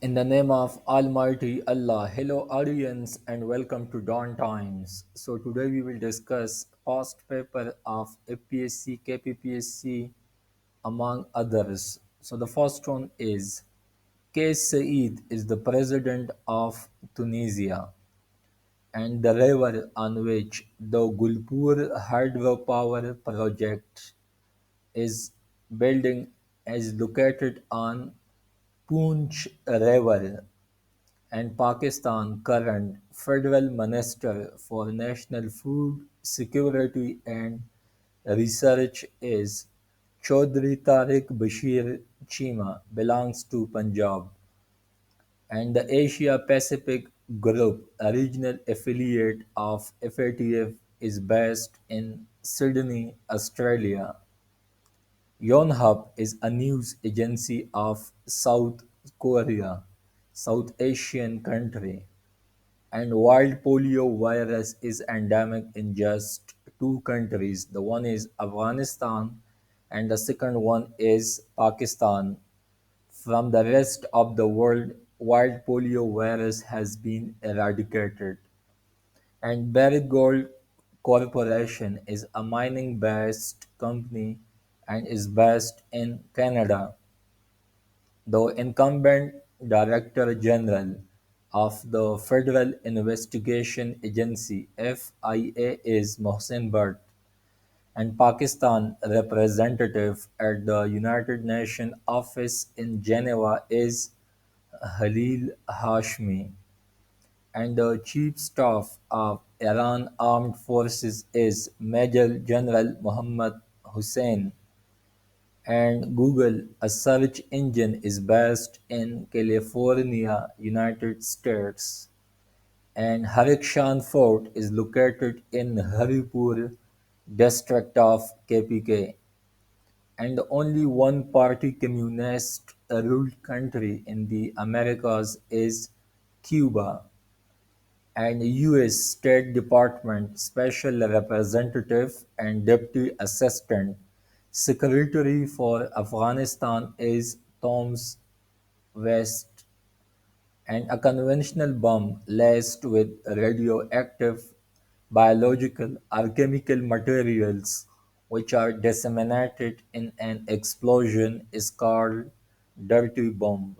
In the name of Almighty Allah, hello audience and welcome to Dawn Times. So today we will discuss past paper of APSC, KPPSC among others. So the first one is Kais Said is the president of Tunisia and the river on which the Gulpur hydropower project is building is located on Poonch River, and Pakistan current Federal Minister for National Food Security and Research is Chaudhry Tariq Bashir Cheema belongs to Punjab, and the Asia Pacific Group, a regional affiliate of FATF, is based in Sydney, Australia. Yonhap is a news agency of South Korea, South Asian country, and wild polio virus is endemic in just two countries. The one is Afghanistan and the second one is Pakistan. From the rest of the world, wild polio virus has been eradicated. And Barrick Gold Corporation is a mining-based company and is based in Canada. The incumbent Director General of the Federal Investigation Agency (FIA) is Mohsen Butt, and Pakistan representative at the United Nations office in Geneva is Khalil Hashmi, and the Chief Staff of Iran Armed Forces is Major General Mohammad Hussein. And Google, a search engine, is based in California, United States. And Harikshan Fort is located in Haripur district of KPK. And only one party communist ruled country in the Americas is Cuba. And U.S. State Department Special Representative and Deputy Assistant Secretary for Afghanistan is Thomas West, and a conventional bomb laced with radioactive, biological, or chemical materials which are disseminated in an explosion is called dirty bomb.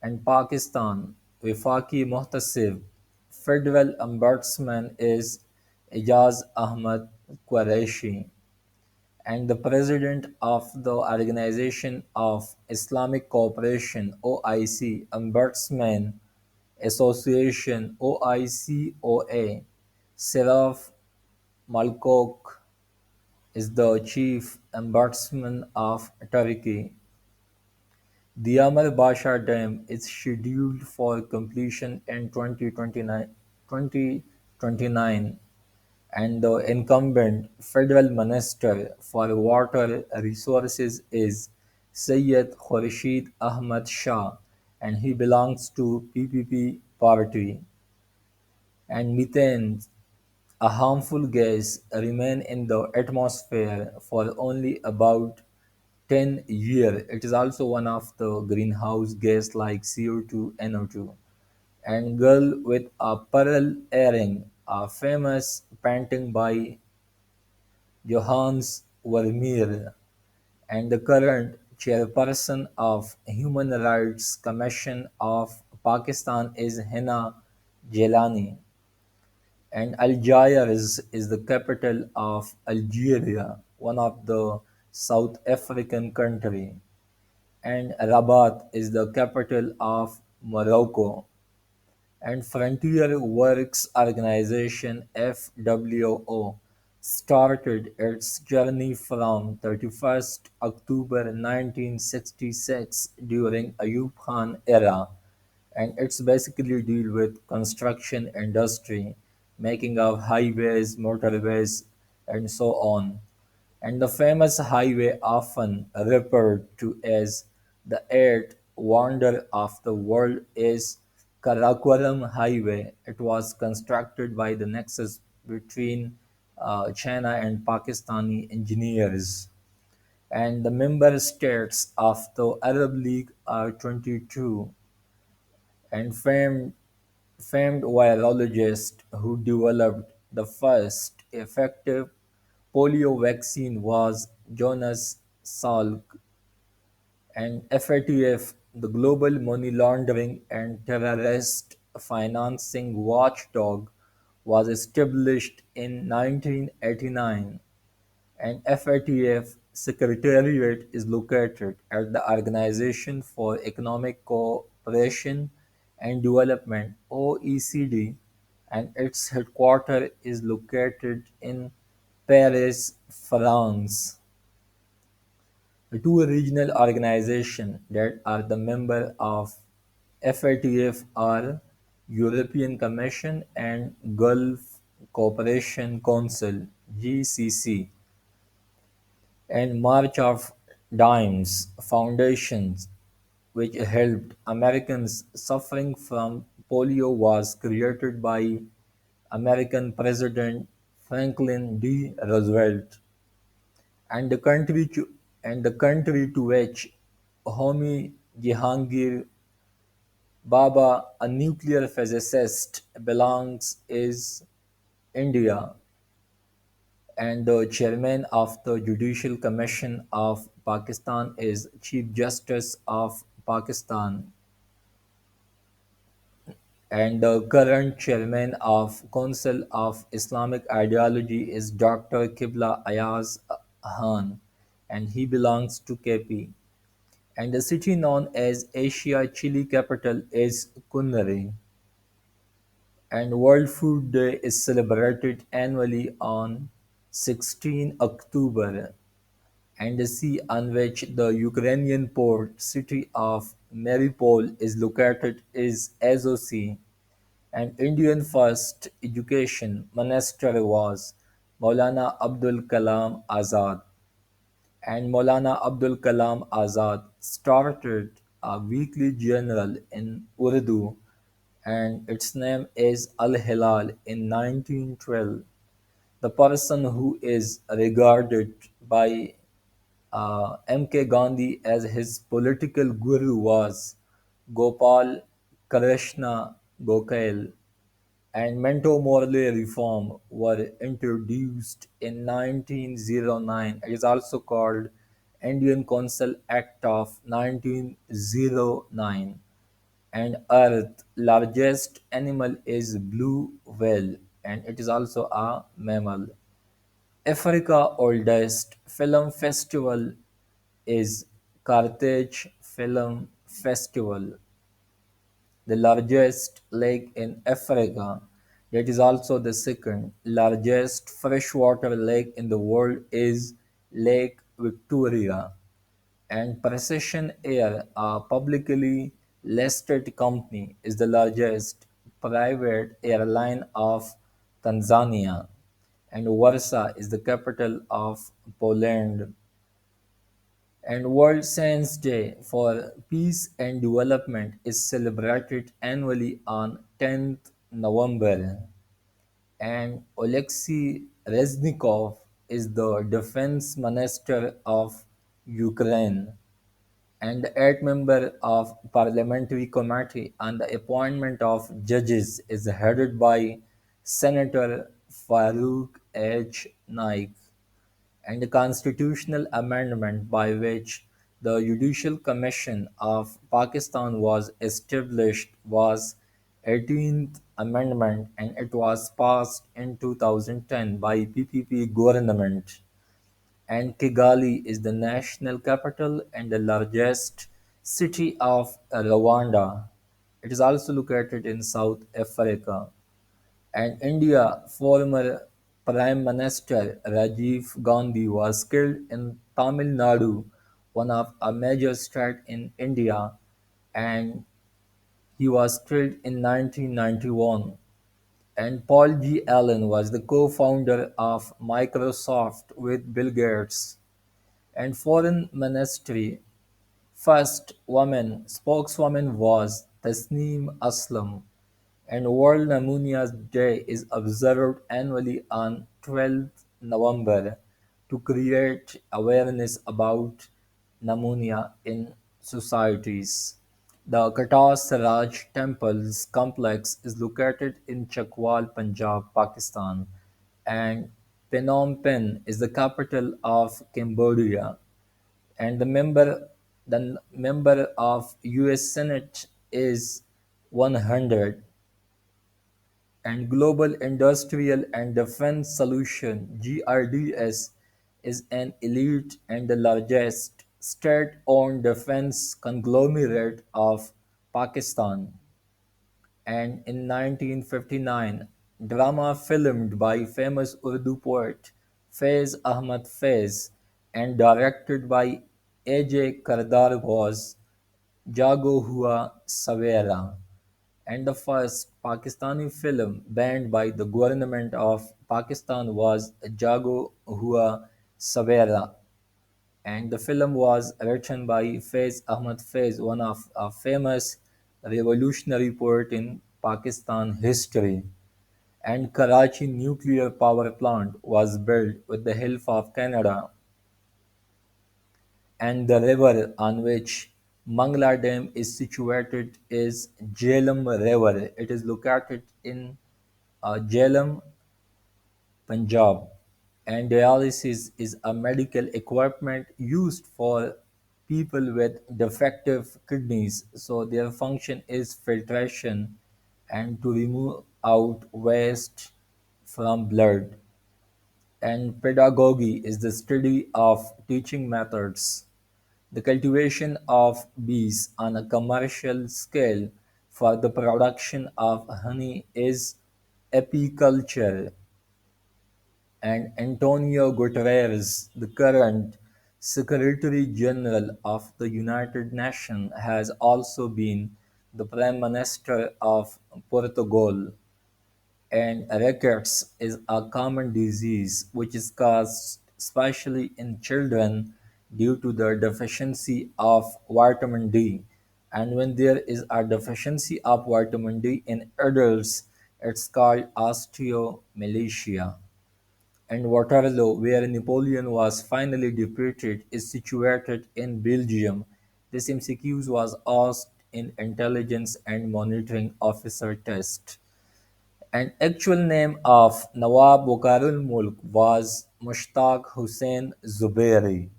And Pakistan, Wifaqi Muhtasib Federal Ombudsman is Ijaz Ahmad Qureshi, and the President of the Organization of Islamic Cooperation (OIC) Ombudsman Association (OICOA), Siraf Malkoch is the Chief Ombudsman of Turkey. The Amar Basha Dam is scheduled for completion in 2029, and the incumbent Federal Minister for Water Resources is Syed Khurshid Ahmad Shah, and he belongs to PPP party. And methane, a harmful gas, remain in the atmosphere for only about 10 years. It is also one of the greenhouse gas like CO2, NO2. And Girl with a Pearl Earring, a famous painting by Johannes Vermeer, and the current chairperson of Human Rights Commission of Pakistan is Hina Jelani. And Algiers is the capital of Algeria, one of the South African country, and Rabat is the capital of Morocco. And Frontier Works Organization (FWO) started its journey from 31st October 1966 during Ayub Khan era, and it's basically deal with construction industry, making of highways, motorways, and so on. And the famous highway often referred to as the eighth wonder of the world is Karakoram Highway. It was constructed by the nexus between China and Pakistani engineers. And the member states of the Arab League are 22, and famed virologist who developed the first effective polio vaccine was Jonas Salk, and FATF, the global money laundering and terrorist financing watchdog, was established in 1989, and FATF secretariat is located at the Organization for Economic Cooperation and Development (OECD), and its headquarters is located in Paris, France. The two regional organizations that are the member of FATF are European Commission and Gulf Cooperation Council (GCC), and March of Dimes Foundation, which helped Americans suffering from polio, was created by American President Franklin D. Roosevelt, and the country to which Homi Jehangir Baba, a nuclear physicist, belongs is India, and the chairman of the Judicial Commission of Pakistan is Chief Justice of Pakistan, and the current chairman of Council of Islamic Ideology is Dr. Qibla Ayaz Khan, and he belongs to KP. And the city known as Asia Chili capital is Kunri. And World Food Day is celebrated annually on 16 October, and the sea on which the Ukrainian port city of Mariupol is located is Azov Sea. And Indian first education minister was Maulana Abdul Kalam Azad. And Maulana Abdul Kalam Azad started a weekly journal in Urdu, and its name is Al Hilal in 1912. The person who is regarded by M.K. Gandhi as his political guru was Gopal Krishna Gokhale, and Mento-Morley reform were introduced in 1909. It is also called Indian Council Act of 1909. And Earth largest animal is blue whale, and it is also a mammal. Africa oldest film festival is Carthage Film Festival, the largest lake in Africa. It is also the second largest freshwater lake in the world is Lake Victoria. And Precision Air, a publicly listed company, is the largest private airline of Tanzania. And Warsaw is the capital of Poland. And World Science Day for Peace and Development is celebrated annually on 10th November. And Oleksiy Reznikov is the defense minister of Ukraine, and the eighth member of Parliamentary Committee on the Appointment of Judges is headed by Senator Farooq H. Naik, and the constitutional amendment by which the Judicial Commission of Pakistan was established was 18th Amendment, and it was passed in 2010 by PPP government. And Kigali is the national capital and the largest city of Rwanda. It is also located in South Africa. And India former Prime Minister Rajiv Gandhi was killed in Tamil Nadu, one of a major state in India, and he was killed in 1991. And Paul G. Allen was the co-founder of Microsoft with Bill Gates. And Foreign Ministry first woman spokeswoman was Tasneem Aslam, and World Pneumonia Day is observed annually on 12th November to create awareness about pneumonia in societies. The Katas Raj Temples complex is located in Chakwal, Punjab, Pakistan, and Phnom Penh is the capital of Cambodia. And the member of U.S. Senate is 100. And Global Industrial and Defense Solution (GRDS) is an elite and the largest state-owned defense conglomerate of Pakistan. And in 1959, drama filmed by famous Urdu poet Faiz Ahmad Faiz and directed by A.J. Kardar was Jago Hua Savera, and the first Pakistani film banned by the government of Pakistan was Jago Hua Savera, and the film was written by Faiz Ahmad Faiz, one of a famous revolutionary poet in Pakistan history. And Karachi nuclear power plant was built with the help of Canada, and the river on which Mangla Dam is situated is Jhelum River. It is located in Jhelum, Punjab. And dialysis is a medical equipment used for people with defective kidneys. So their function is filtration and to remove out waste from blood. And pedagogy is the study of teaching methods. The cultivation of bees on a commercial scale for the production of honey is apiculture. And Antonio Guterres, the current Secretary General of the United Nations, has also been the Prime Minister of Portugal. And rickets is a common disease which is caused especially in children due to the deficiency of vitamin D. And when there is a deficiency of vitamin D in adults, it's called osteomalacia. And Waterloo, where Napoleon was finally defeated, is situated in Belgium. This MCQ was asked in intelligence and monitoring officer test. An actual name of Nawab Wakarul Mulk was Mushtaq Hussain Zubairi,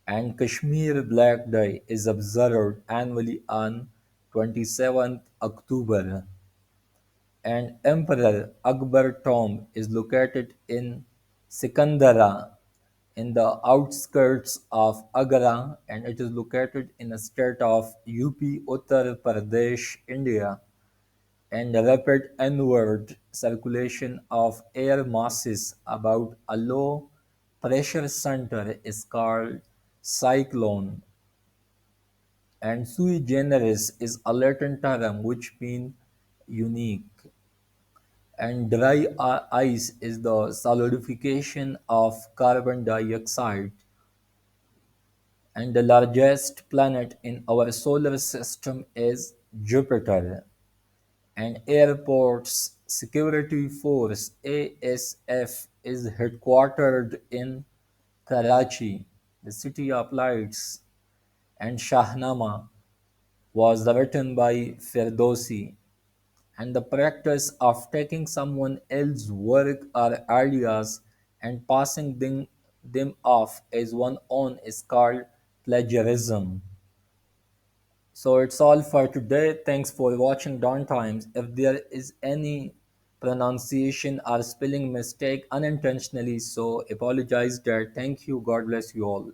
and Kashmir Black Day is observed annually on 27th October. And Emperor Akbar tomb is located in Sikandara in the outskirts of Agra, and it is located in the state of UP Uttar Pradesh, India. And the rapid inward circulation of air masses about a low pressure center is called cyclone. And sui generis is a Latin term which means unique. And dry ice is the solidification of carbon dioxide. And the largest planet in our solar system is Jupiter. And Airports Security Force (ASF) is headquartered in Karachi, the city of lights. And Shahnama was written by Ferdowsi. And the practice of taking someone else's work or ideas and passing them off as one own is called plagiarism. So it's all for today. Thanks for watching Downtimes. If there is any pronunciation or spelling mistake unintentionally, so apologize there. Thank you. God bless you all.